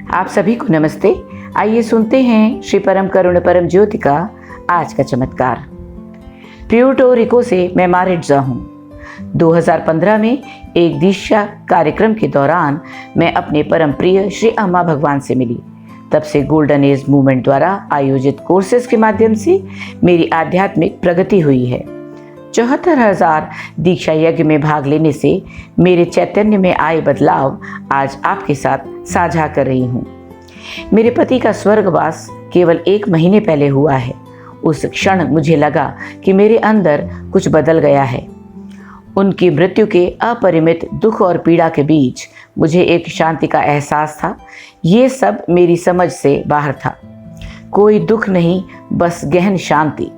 आप सभी को नमस्ते। आइए सुनते हैं श्री परम करुण परम ज्योति का आज का चमत्कार। प्यूर्टो रिको से मैं मारिट्जा हूँ। 2015 में एक दीक्षा कार्यक्रम के दौरान मैं अपने परम प्रिय श्री अम्मा भगवान से मिली। तब से गोल्डन एज मूवमेंट द्वारा आयोजित कोर्सेज के माध्यम से मेरी आध्यात्मिक प्रगति हुई है। 74,000 दीक्षा यज्ञ में भाग लेने से मेरे चैतन्य में आए बदलाव आज आपके साथ साझा कर रही हूँ। मेरे पति का स्वर्गवास केवल 1 महीने पहले हुआ है। उस क्षण मुझे लगा कि मेरे अंदर कुछ बदल गया है। उनकी मृत्यु के अपरिमित दुख और पीड़ा के बीच मुझे एक शांति का एहसास था। ये सब मेरी समझ से बाहर था। कोई दुख नहीं, बस गहन शांति।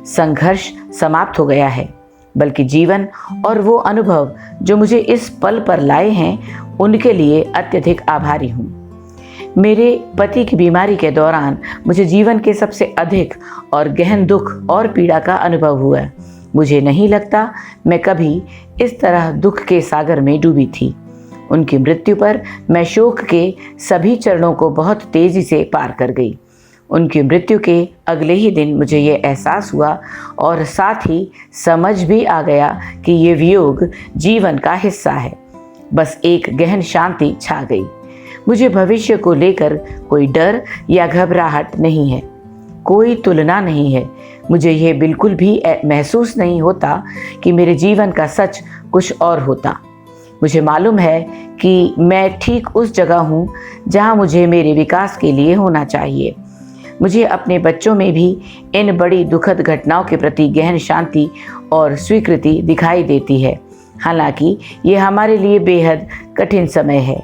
संघर्ष समाप्त हो गया है, बल्कि जीवन और वो अनुभव जो मुझे इस पल पर लाए हैं उनके लिए अत्यधिक आभारी हूँ। मेरे पति की बीमारी के दौरान मुझे जीवन के सबसे अधिक और गहन दुख और पीड़ा का अनुभव हुआ। मुझे नहीं लगता मैं कभी इस तरह दुख के सागर में डूबी थी। उनकी मृत्यु पर मैं शोक के सभी चरणों को बहुत तेजी से पार कर गई। उनकी मृत्यु के अगले ही दिन मुझे ये एहसास हुआ और साथ ही समझ भी आ गया कि ये वियोग जीवन का हिस्सा है। बस एक गहन शांति छा गई। मुझे भविष्य को लेकर कोई डर या घबराहट नहीं है, कोई तुलना नहीं है। मुझे ये बिल्कुल भी महसूस नहीं होता कि मेरे जीवन का सच कुछ और होता। मुझे मालूम है कि मैं ठीक उस जगह हूँ जहाँ मुझे मेरे विकास के लिए होना चाहिए। मुझे अपने बच्चों में भी इन बड़ी दुखद घटनाओं के प्रति गहन शांति और स्वीकृति दिखाई देती है। हालांकि ये हमारे लिए बेहद कठिन समय है।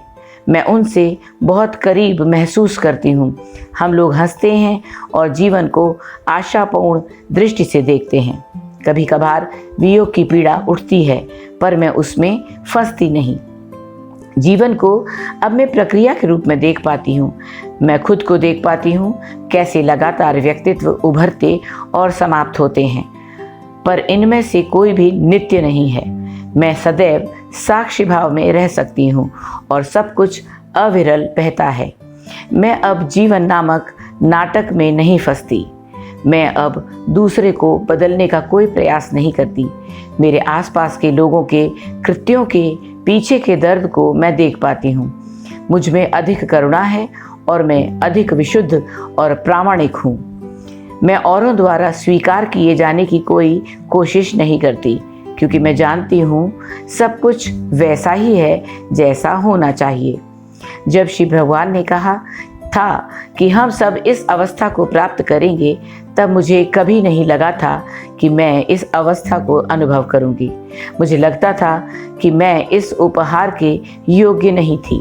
मैं उनसे बहुत करीब महसूस करती हूँ। हम लोग हंसते हैं और जीवन को आशापूर्ण दृष्टि से देखते हैं। कभी कभार वियोग की पीड़ा उठती है, पर मैं उसमें फंसती नहीं। जीवन को अब मैं प्रक्रिया के रूप में देख पाती हूँ। मैं खुद को देख पाती हूँ कैसे लगातार व्यक्तित्व उभरते और समाप्त होते हैं, पर इनमें से कोई भी नित्य नहीं है। मैं सदैव साक्षी भाव में रह सकती हूँ और सब कुछ अविरल बहता है। मैं अब जीवन नामक नाटक में नहीं फंसती। मैं अब दूसरे को बदलने का कोई प्रयास नहीं करती। मेरे आसपास के लोगों के कृत्यों के पीछे के दर्द को मैं देख पाती हूँ। मुझ में अधिक करुणा है और मैं अधिक विशुद्ध और प्रामाणिक हूँ। मैं औरों द्वारा स्वीकार किए जाने की कोई कोशिश नहीं करती, क्योंकि मैं जानती हूँ सब कुछ वैसा ही है जैसा होना चाहिए। जब शिव भगवान ने कहा था कि हम सब इस अवस्था को प्राप्त करेंगे, तब मुझे कभी नहीं लगा था कि मैं इस अवस्था को अनुभव करूंगी। मुझे लगता था कि मैं इस उपहार के योग्य नहीं थी।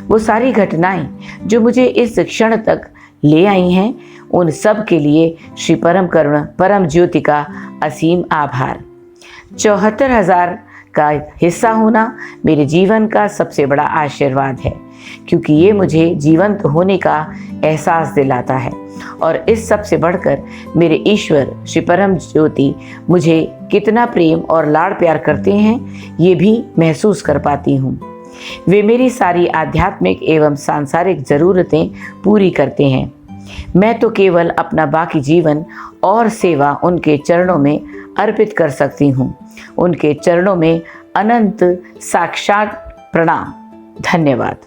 वो सारी घटनाएं जो मुझे इस क्षण तक ले आई हैं, उन सब के लिए श्री परम करुण परम ज्योति का असीम आभार। 74,000 का हिस्सा होना मेरे जीवन का सबसे बड़ा आशीर्वाद है, क्योंकि ये मुझे जीवंत होने का एहसास दिलाता है। और इस सब से बढ़कर मेरे ईश्वर श्री परम ज्योति मुझे कितना प्रेम और लाड़ प्यार करते हैं, ये भी महसूस कर पाती हूँ। वे मेरी सारी आध्यात्मिक एवं सांसारिक ज़रूरतें पूरी करते हैं। मैं तो केवल अपना बाकी जीवन और सेवा उनके चरणों में अर्पित कर सकती हूँ। उनके चरणों में अनंत साक्षात प्रणाम। धन्यवाद।